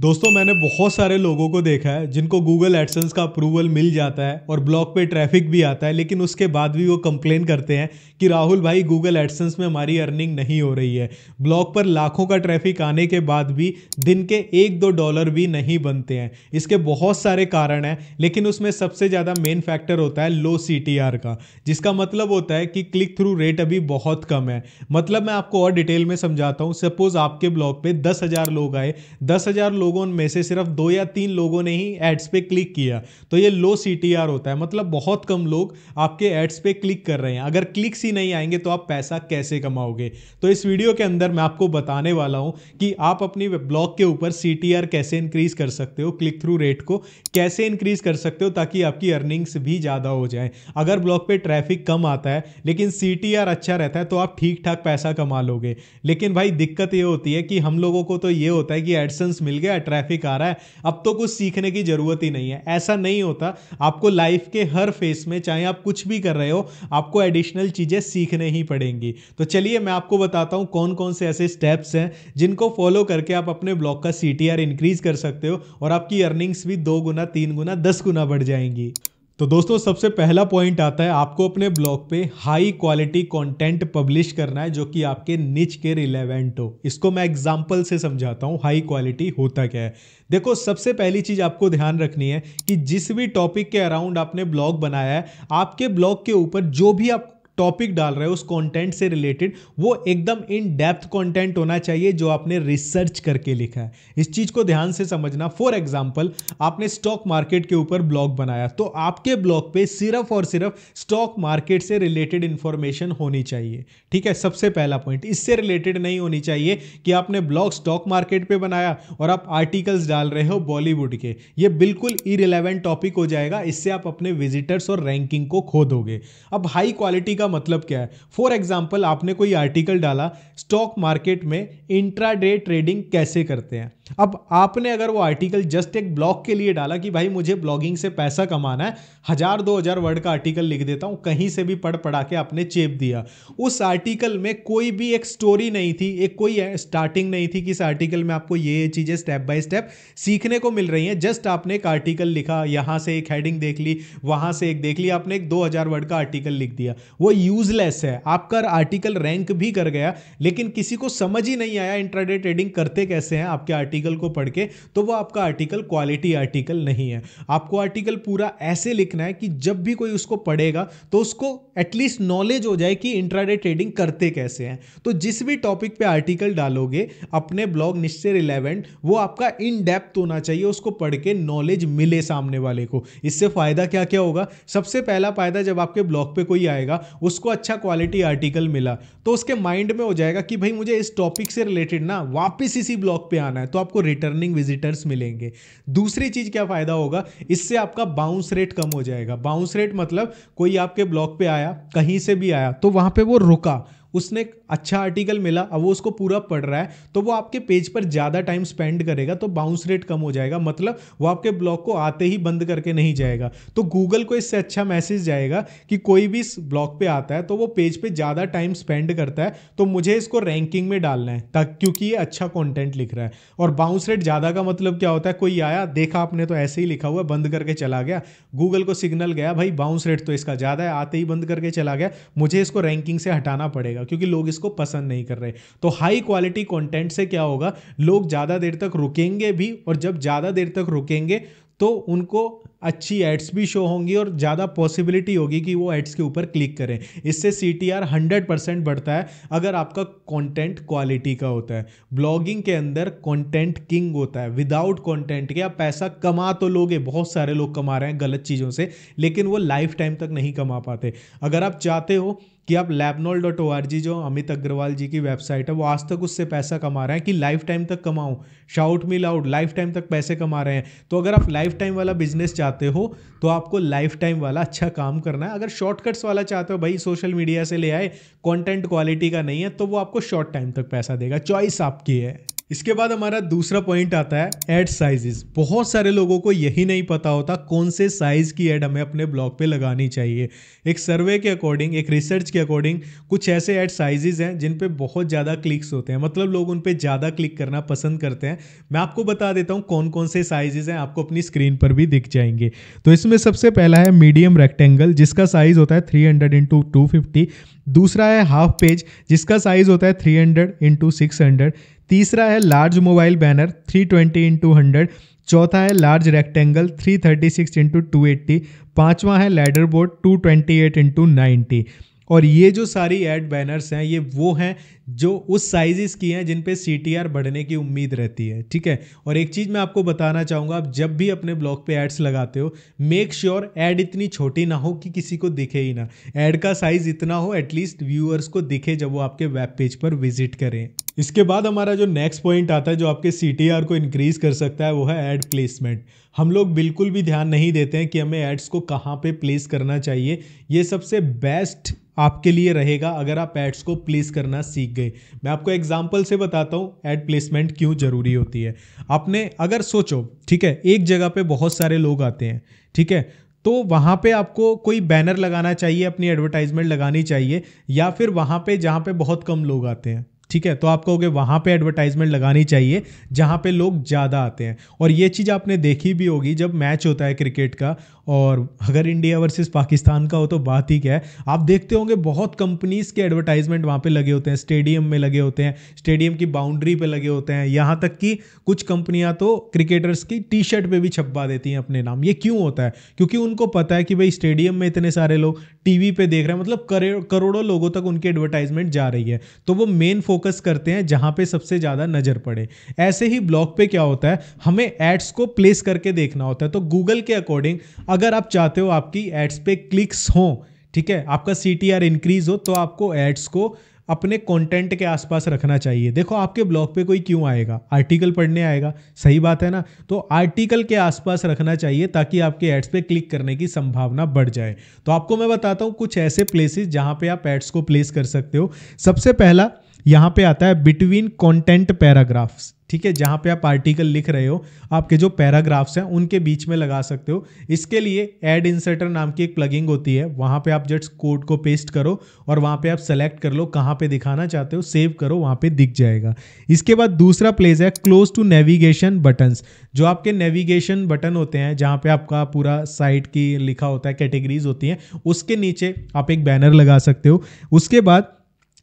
दोस्तों मैंने बहुत सारे लोगों को देखा है जिनको गूगल एडसेंस का अप्रूवल मिल जाता है और ब्लॉग पे ट्रैफिक भी आता है, लेकिन उसके बाद भी वो कंप्लेन करते हैं कि राहुल भाई गूगल एडसेंस में हमारी अर्निंग नहीं हो रही है। ब्लॉग पर लाखों का ट्रैफिक आने के बाद भी दिन के $1-2 भी नहीं बनते हैं। इसके बहुत सारे कारण हैं, लेकिन उसमें सबसे ज़्यादा मेन फैक्टर होता है लो CTR का, जिसका मतलब होता है कि क्लिक थ्रू रेट अभी बहुत कम है। मतलब मैं आपको और डिटेल में समझाता हूँ। सपोज आपके ब्लॉग पे 10,000 लोग आए, 10,000 लोगों में से सिर्फ 2 या 3 लोगों ने ही एड्स पे क्लिक किया, तो ये लो CTR होता है। मतलब बहुत कम लोग आपके एड्स पे क्लिक कर रहे हैं। अगर क्लिक्स ही नहीं आएंगे तो आप पैसा कैसे कमाओगे? तो इस वीडियो के अंदर मैं आपको बताने वाला हूं कि आप अपनी ब्लॉग के ऊपर CTR कैसे इंक्रीज कर सकते हो, क्लिक थ्रू रेट को कैसे इंक्रीज कर सकते हो ताकि आपकी अर्निंग्स भी ज़्यादा हो जाए। अगर ब्लॉग पे ट्रैफिक कम आता है लेकिन CTR अच्छा रहता है तो आप ठीक ठाक पैसा कमा लोगे। लेकिन भाई दिक्कत ये होती है कि हम लोगों को तो ये होता है कि एडसेंस मिल गया, ट्रैफिक आ रहा है, अब तो कुछ सीखने की जरूरत ही नहीं है। ऐसा नहीं होता। आपको लाइफ के हर फेस में, चाहे आप कुछ भी कर रहे हो, आपको एडिशनल चीजें सीखने ही पड़ेंगी। तो चलिए मैं आपको बताता हूं कौन कौन से ऐसे स्टेप्स हैं जिनको फॉलो करके आप अपने ब्लॉग का CTR इंक्रीज कर सकते हो और आपकी अर्निंग्स भी 2 गुना, 3 गुना, 10 गुना बढ़ जाएंगी। तो दोस्तों सबसे पहला पॉइंट आता है, आपको अपने ब्लॉग पे हाई क्वालिटी कंटेंट पब्लिश करना है जो कि आपके निच के रिलेवेंट हो। इसको मैं एग्जांपल से समझाता हूँ हाई क्वालिटी होता क्या है। देखो सबसे पहली चीज आपको ध्यान रखनी है कि जिस भी टॉपिक के अराउंड आपने ब्लॉग बनाया है, आपके ब्लॉग के ऊपर जो भी आप टॉपिक डाल रहे हो उस कंटेंट से रिलेटेड वो एकदम इन डेप्थ कंटेंट होना चाहिए जो आपने रिसर्च करके लिखा है। इस चीज को ध्यान से समझना। फॉर एग्जांपल आपने स्टॉक मार्केट के ऊपर ब्लॉग बनाया, तो आपके ब्लॉग पे सिर्फ और सिर्फ स्टॉक मार्केट से रिलेटेड इंफॉर्मेशन होनी चाहिए। ठीक है, सबसे पहला पॉइंट। इससे रिलेटेड नहीं होनी चाहिए कि आपने ब्लॉग स्टॉक मार्केट पे बनाया और आप आर्टिकल्स डाल रहे हो बॉलीवुड के। ये बिल्कुल इररिलेवेंट टॉपिक हो जाएगा। इससे आप अपने विजिटर्स और रैंकिंग को खो दोगे। अब हाई क्वालिटी का मतलब क्या है? फॉर एग्जांपल आपने कोई आर्टिकल डाला स्टॉक मार्केट में इंट्राडे ट्रेडिंग कैसे करते हैं। अब आपने अगर वो आर्टिकल जस्ट एक ब्लॉग के लिए डाला कि भाई मुझे ब्लॉगिंग से पैसा कमाना है, 1000-2000 वर्ड का आर्टिकल लिख देता हूं, कहीं से भी पढ़ पढ़ा के आपने चेप दिया। उस आर्टिकल में कोई भी एक स्टोरी नहीं थी, एक कोई स्टार्टिंग नहीं थी कि इस आर्टिकल में आपको ये चीजें स्टेप बाय स्टेप सीखने को मिल रही हैं। जस्ट आपने एक आर्टिकल लिखा, यहां से एक हेडिंग देख ली, वहां से एक देख ली, आपने एक 2000 वर्ड का आर्टिकल लिख दिया। वो यूजलेस है। आपका आर्टिकल रैंक भी कर गया लेकिन किसी को समझ ही नहीं आया इंट्राडे ट्रेडिंग करते कैसे हैं आपके आर्टिकल को पढ़ के, तो वो आपका आर्टिकल क्वालिटी आर्टिकल नहीं है। आपको आर्टिकल पूरा ऐसे लिखना है कि जब भी कोई उसको पढ़ेगा तो उसको एटलीस्ट नॉलेज हो जाए कि इंट्राडे ट्रेडिंग करते कैसे हैं। तो जिस भी टॉपिक पे आर्टिकल डालोगे अपने ब्लॉग निश से रिलेवेंट, वो आपका इन डेप्थ होना चाहिए, उसको पढ़ के नॉलेज मिले सामने वाले को। इससे फायदा क्या क्या होगा? सबसे पहला फायदा, जब आपके ब्लॉग पे कोई आएगा उसको अच्छा क्वालिटी आर्टिकल मिला तो उसके माइंड में हो जाएगा कि भाई मुझे इस टॉपिक से रिलेटेड ना वापस इसी ब्लॉग पे आना है, तो आपको रिटर्निंग विजिटर्स मिलेंगे। दूसरी चीज क्या फायदा होगा? इससे आपका बाउंस रेट कम हो जाएगा। बाउंस रेट मतलब कोई आपके ब्लॉग पे आया, कहीं से भी आया, तो वहां पे वो रुका, उसने अच्छा आर्टिकल मिला, अब वो उसको पूरा पढ़ रहा है, तो वो आपके पेज पर ज़्यादा टाइम स्पेंड करेगा, तो बाउंस रेट कम हो जाएगा। मतलब वो आपके ब्लॉग को आते ही बंद करके नहीं जाएगा। तो गूगल को इससे अच्छा मैसेज जाएगा कि कोई भी इस ब्लॉग पे आता है तो वो पेज पे ज़्यादा टाइम स्पेंड करता है, तो मुझे इसको रैंकिंग में डालना है ताकि, क्योंकि ये अच्छा कॉन्टेंट लिख रहा है। और बाउंस रेट ज़्यादा का मतलब क्या होता है? कोई आया, देखा आपने तो ऐसे ही लिखा हुआ, बंद करके चला गया, गूगल को सिग्नल गया भाई बाउंस रेट तो इसका ज़्यादा है, आते ही बंद करके चला गया, मुझे इसको रैंकिंग से हटाना पड़ेगा क्योंकि लोग इसको पसंद नहीं कर रहे। तो हाई क्वालिटी कंटेंट से क्या होगा? लोग ज्यादा देर तक रुकेंगे भी, और जब ज्यादा देर तक रुकेंगे तो उनको अच्छी एड्स भी शो होंगी और ज़्यादा पॉसिबिलिटी होगी कि वो एड्स के ऊपर क्लिक करें। इससे CTR 100% बढ़ता है अगर आपका कंटेंट क्वालिटी का होता है। ब्लॉगिंग के अंदर कंटेंट किंग होता है। विदाउट कंटेंट के आप पैसा कमा तो लोगे, बहुत सारे लोग कमा रहे हैं गलत चीज़ों से, लेकिन वो लाइफ टाइम तक नहीं कमा पाते। अगर आप चाहते हो कि आप labnol.org, जो अमित अग्रवाल जी की वेबसाइट है, वो आज तक उससे पैसा कमा रहे हैं कि लाइफ टाइम तक कमाऊं, shout me loud, life time तक पैसे कमा रहे हैं। तो अगर आप लाइफ टाइम वाला बिजनेस चाहते हो तो आपको लाइफ टाइम वाला अच्छा काम करना है। अगर शॉर्टकट्स वाला चाहते हो, भाई सोशल मीडिया से ले आए, कंटेंट क्वालिटी का नहीं है, तो वो आपको शॉर्ट टाइम तक पैसा देगा। चॉइस आपकी है। इसके बाद हमारा दूसरा पॉइंट आता है एड साइजेस। बहुत सारे लोगों को यही नहीं पता होता कौन से साइज की एड हमें अपने ब्लॉग पे लगानी चाहिए। एक सर्वे के अकॉर्डिंग, एक रिसर्च के अकॉर्डिंग कुछ ऐसे एड साइजेस हैं जिन पे बहुत ज़्यादा क्लिक्स होते हैं, मतलब लोग उन पे ज़्यादा क्लिक करना पसंद करते हैं। मैं आपको बता देता हूँ कौन कौन से साइजेस हैं, आपको अपनी स्क्रीन पर भी दिख जाएंगे। तो इसमें सबसे पहला है मीडियम रेक्टेंगल, जिसका साइज होता है 300x250। दूसरा है हाफ पेज, जिसका साइज होता है 300x600। तीसरा है लार्ज मोबाइल बैनर 320x100। चौथा है लार्ज रेक्टेंगल 336x280। पांचवा है लैडर बोर्ड 228x90। और ये जो सारी एड बैनर्स हैं ये वो हैं जो उस साइजेस की हैं जिन पे CTR बढ़ने की उम्मीद रहती है, ठीक है। और एक चीज़ मैं आपको बताना चाहूँगा, आप जब भी अपने ब्लॉग पे एड्स लगाते हो मेक श्योर एड इतनी छोटी ना हो कि किसी को दिखे ही ना। एड का साइज इतना हो एटलीस्ट व्यूअर्स को दिखे जब वो आपके वेब पेज पर विजिट करें। इसके बाद हमारा जो नेक्स्ट पॉइंट आता है जो आपके CTR को इंक्रीज कर सकता है वो है एड प्लेसमेंट। हम लोग बिल्कुल भी ध्यान नहीं देते हैं कि हमें एड्स को कहाँ पे प्लेस करना चाहिए। ये सबसे बेस्ट आपके लिए रहेगा अगर आप एड्स को प्लेस करना सीख गए। मैं आपको एग्जांपल से बताता हूँ एड प्लेसमेंट क्यों ज़रूरी होती है। आपने अगर सोचो, ठीक है, एक जगह पे बहुत सारे लोग आते हैं, ठीक है, तो वहाँ पे आपको कोई बैनर लगाना चाहिए, अपनी एडवर्टाइजमेंट लगानी चाहिए, या फिर वहाँ पे जहाँ पे बहुत कम लोग आते हैं, ठीक है, तो आप कहोगे वहाँ पे एडवर्टाइजमेंट लगानी चाहिए जहाँ पे लोग ज़्यादा आते हैं। और ये चीज़ आपने देखी भी होगी जब मैच होता है क्रिकेट का, और अगर इंडिया वर्सेस पाकिस्तान का हो तो बात ही क्या है, आप देखते होंगे बहुत कंपनीज़ के एडवर्टाइजमेंट वहाँ पे लगे होते हैं, स्टेडियम में लगे होते हैं, स्टेडियम की बाउंड्री पे लगे होते हैं, यहाँ तक कि कुछ कंपनियाँ तो क्रिकेटर्स की टी-शर्ट पे भी छपवा देती हैं अपने नाम। ये क्यों होता है? क्योंकि उनको पता है कि भाई स्टेडियम में इतने सारे लोग टीवी पे देख रहे हैं, मतलब करोड़ों लोगों तक उनकी एडवर्टाइजमेंट जा रही है, तो वो मेन फोकस करते हैं जहाँ पे सबसे ज़्यादा नज़र पड़े। ऐसे ही ब्लॉग पे क्या होता है, हमें एड्स को प्लेस करके देखना होता है। तो गूगल के अकॉर्डिंग अगर आप चाहते हो आपकी एड्स पे क्लिक्स हों, ठीक है, आपका CTR इंक्रीज हो, तो आपको एड्स को अपने कंटेंट के आसपास रखना चाहिए। देखो आपके ब्लॉग पे कोई क्यों आएगा? आर्टिकल पढ़ने आएगा, सही बात है ना। तो आर्टिकल के आसपास रखना चाहिए ताकि आपके एड्स पे क्लिक करने की संभावना बढ़ जाए। तो आपको मैं बताता हूँ कुछ ऐसे प्लेसेस जहाँ पे आप एड्स को प्लेस कर सकते हो। सबसे पहला यहाँ पे आता है बिटवीन कंटेंट पैराग्राफ्स, ठीक है, जहाँ पे आप आर्टिकल लिख रहे हो आपके जो पैराग्राफ्स हैं उनके बीच में लगा सकते हो। इसके लिए एड इंसर्टर नाम की एक प्लगिंग होती है, वहाँ पे आप जस्ट कोड को पेस्ट करो और वहाँ पे आप सेलेक्ट कर लो कहाँ पे दिखाना चाहते हो, सेव करो, वहाँ पे दिख जाएगा। इसके बाद दूसरा प्लेस है क्लोज टू नेविगेशन बटन्स। जो आपके नेविगेशन बटन होते हैं जहाँ पे आपका पूरा साइट की लिखा होता है, कैटेगरीज होती हैं, उसके नीचे आप एक बैनर लगा सकते हो। उसके बाद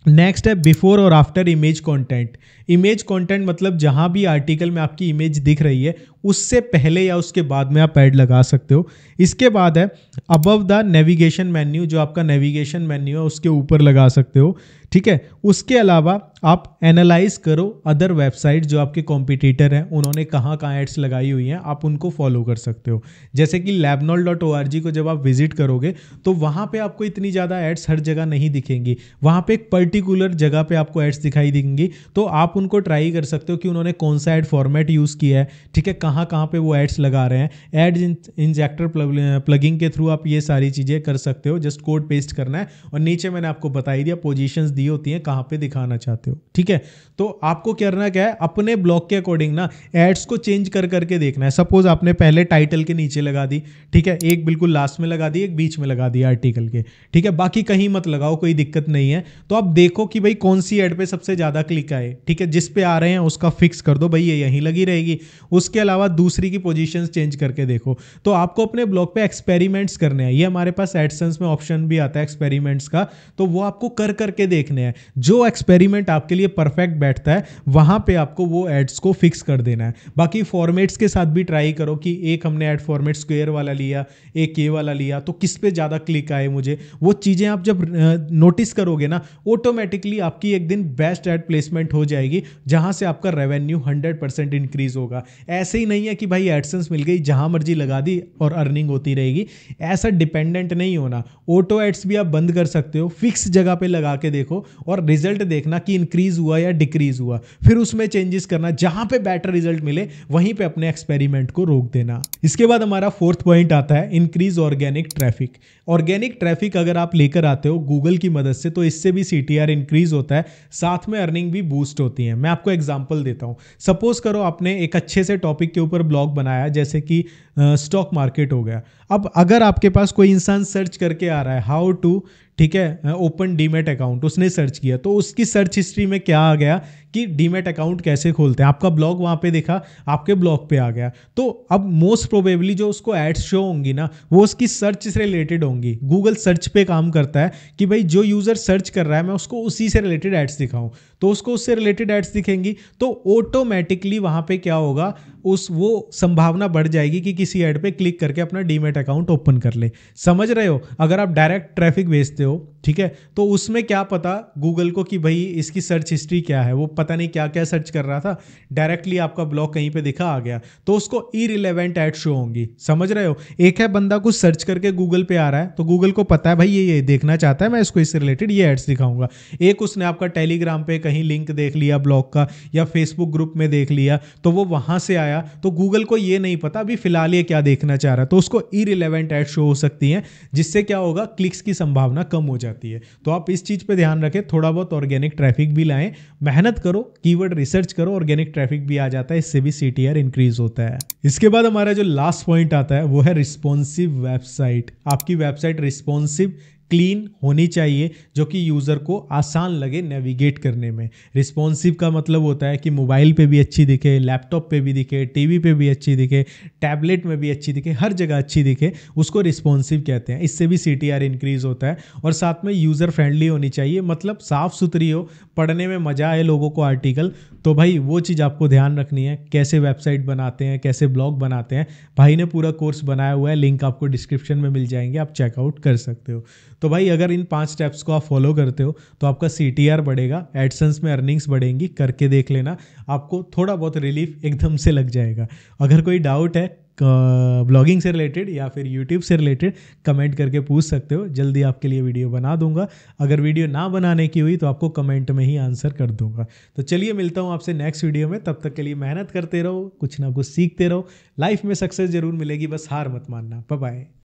नेक्स्ट है बिफोर और after image content. Image content मतलब जहां भी आर्टिकल में आपकी इमेज दिख रही है उससे पहले या उसके बाद में आप ऐड लगा सकते हो। इसके बाद है अबव द नेविगेशन मेन्यू, जो आपका नेविगेशन मेन्यू है उसके ऊपर लगा सकते हो, ठीक है। उसके अलावा आप एनालाइज करो अदर वेबसाइट जो आपके कॉम्पिटिटर हैं उन्होंने कहाँ कहाँ एड्स लगाई हुई हैं, आप उनको फॉलो कर सकते हो। जैसे कि labnol.org को जब आप विजिट करोगे तो वहाँ पे आपको इतनी ज़्यादा एड्स हर जगह नहीं दिखेंगी, वहाँ पे एक पर्टिकुलर जगह पे आपको एड्स दिखाई देंगी। तो आप उनको ट्राई कर सकते हो कि उन्होंने कौन सा एड फॉर्मेट यूज़ किया है, ठीक है, कहाँ कहाँ पे वो एड्स लगा रहे हैं। एड इंजेक्टर प्लगिंग के थ्रू आप ये सारी चीज़ें कर सकते हो। जस्ट कोड पेस्ट करना है और नीचे मैंने आपको बता ही दिया पोजीशंस दी होती हैं कहाँ पे दिखाना चाहते हो, ठीक है। तो आपको करना क्या है, अपने ब्लॉग के अकॉर्डिंग ना एड्स को चेंज कर करके देखना है। सपोज आपने पहले टाइटल के नीचे लगा दी, ठीक है, एक बिल्कुल लास्ट में लगा दी, एक बीच में लगा दी आर्टिकल के, ठीक है, बाकी कहीं मत लगाओ, कोई दिक्कत नहीं है। तो आप देखो कि भाई कौन सी एड पे सबसे ज़्यादा क्लिक आए, ठीक है, जिस पे आ रहे हैं उसका फिक्स कर दो भाई ये यहीं लगी रहेगी। उसके अलावा दूसरी की पोजीशंस चेंज करके देखो। तो आपको अपने ब्लॉग पे एक्सपेरिमेंट्स करने हैं। ये हमारे पास एडसेंस में ऑप्शन भी आता है एक्सपेरिमेंट्स का, तो वो आपको कर करके देखने हैं। जो एक्सपेरिमेंट आपके लिए परफेक्ट बैठता है वहां पे आपको वो एड्स को फिक्स कर देना है। बाकी फॉर्मेट्स के साथ भी ट्राई करो कि एक हमने एड फॉर्मेट स्क्वायर वाला लिया, एक ये वाला लिया, तो किस पे ज़्यादा क्लिक आए मुझे, वो चीज़ें आप जब नोटिस करोगे ना ऑटोमेटिकली आपकी एक दिन बेस्ट एड प्लेसमेंट हो जाएगी जहां से आपका रेवेन्यू 100% इंक्रीज होगा। ऐसे ही नहीं है कि भाई एडसेंस मिल गई जहां मर्जी लगा दी और अर्निंग होती रहेगी, ऐसा डिपेंडेंट नहीं होना। ऑटो एड्स भी आप बंद कर सकते हो, फिक्स जगह पे लगा के देखो और रिजल्ट देखना कि इंक्रीज हुआ या डिक्रीज हुआ, फिर उसमें चेंजेस करना, जहां पे बेटर रिजल्ट मिले वहीं पे अपने एक्सपेरिमेंट को रोक देना। इसके बाद हमारा फोर्थ पॉइंट आता है increase organic traffic. Organic traffic अगर आप लेकर आते हो गूगल की मदद से तो इससे भी CTR इंक्रीज होता है, साथ में अर्निंग भी बूस्ट होती है। है। मैं आपको एग्जांपल देता हूँ। सपोज करो आपने एक अच्छे से टॉपिक के ऊपर ब्लॉग बनाया, जैसे कि स्टॉक मार्केट हो गया। अब अगर आपके पास कोई इंसान सर्च करके आ रहा है हाउ टू, ठीक है, ओपन डीमैट अकाउंट, उसने सर्च किया तो उसकी सर्च हिस्ट्री में क्या आ गया कि डीमैट अकाउंट कैसे खोलते हैं, आपका ब्लॉग वहाँ पे देखा, आपके ब्लॉग पे आ गया। तो अब मोस्ट प्रोबेबली जो उसको एड्स शो होंगी ना, वो उसकी सर्च से रिलेटेड होंगी। गूगल सर्च पे काम करता है कि भाई जो यूज़र सर्च कर रहा है मैं उसको उसी से रिलेटेड एड्स दिखाऊं, तो उसको उससे रिलेटेड एड्स दिखेंगी तो ऑटोमेटिकली वहाँ पे क्या होगा, वो संभावना बढ़ जाएगी कि किसी ऐड पे क्लिक करके अपना डीमैट अकाउंट ओपन कर ले। समझ रहे हो? अगर आप डायरेक्ट ट्रैफिक भेजते हो, ठीक है, तो उसमें क्या पता गूगल को कि भाई इसकी सर्च हिस्ट्री क्या है, वो पता नहीं क्या क्या सर्च कर रहा था, डायरेक्टली आपका ब्लॉग कहीं पे दिखा आ गया, तो उसको इरिलेवेंट एड शो होंगी। समझ रहे हो? एक है बंदा कुछ सर्च करके गूगल पे आ रहा है तो गूगल को पता है भाई ये देखना चाहता है, मैं इसको इससे रिलेटेड ये एड्स दिखाऊंगा। एक उसने आपका टेलीग्राम पे कहीं लिंक देख लिया ब्लॉग का, या फेसबुक ग्रुप में देख लिया तो वो वहां से आया, तो गूगल को ये नहीं पता अभी फिलहाल ये क्या देखना चाह रहा है, तो उसको इरिलेवेंट एड शो हो सकती हैं, जिससे क्या होगा, क्लिक्स की संभावना कम हो जाती है। तो आप इस चीज पे ध्यान रखें, थोड़ा बहुत ऑर्गेनिक ट्रैफिक भी लाएं, मेहनत करो, कीवर्ड रिसर्च करो, ऑर्गेनिक ट्रैफिक भी आ जाता है, इससे भी सीटीआर इंक्रीज होता है। इसके बाद हमारा जो लास्ट पॉइंट आता है वो है रिस्पॉन्सिव वेबसाइट। आपकी वेबसाइट रिस्पॉन्सिव, क्लीन होनी चाहिए, जो कि यूज़र को आसान लगे नेविगेट करने में। रिस्पॉन्सिव का मतलब होता है कि मोबाइल पे भी अच्छी दिखे, लैपटॉप पे भी दिखे, टीवी पे भी अच्छी दिखे, टैबलेट में भी अच्छी दिखे, हर जगह अच्छी दिखे, उसको रिस्पॉन्सिव कहते हैं। इससे भी सीटीआर इंक्रीज होता है। और साथ में यूज़र फ्रेंडली होनी चाहिए, मतलब साफ़ सुथरी हो, पढ़ने में मज़ा आए लोगों को आर्टिकल। तो भाई वो चीज़ आपको ध्यान रखनी है, कैसे वेबसाइट बनाते हैं, कैसे ब्लॉग बनाते हैं। भाई ने पूरा कोर्स बनाया हुआ है, लिंक आपको डिस्क्रिप्शन में मिल जाएंगे, आप चेकआउट कर सकते हो। तो भाई अगर इन 5 स्टेप्स को आप फॉलो करते हो तो आपका सीटीआर बढ़ेगा, एडसेंस में अर्निंग्स बढ़ेंगी, करके देख लेना, आपको थोड़ा बहुत रिलीफ एकदम से लग जाएगा। अगर कोई डाउट है ब्लॉगिंग से रिलेटेड या फिर यूट्यूब से रिलेटेड, कमेंट करके पूछ सकते हो, जल्दी आपके लिए वीडियो बना दूंगा। अगर वीडियो ना बनाने की हुई तो आपको कमेंट में ही आंसर कर दूंगा। तो चलिए मिलता हूँ आपसे नेक्स्ट वीडियो में, तब तक के लिए मेहनत करते रहो, कुछ ना कुछ सीखते रहो, लाइफ में सक्सेस जरूर मिलेगी, बस हार मत मानना। Bye bye.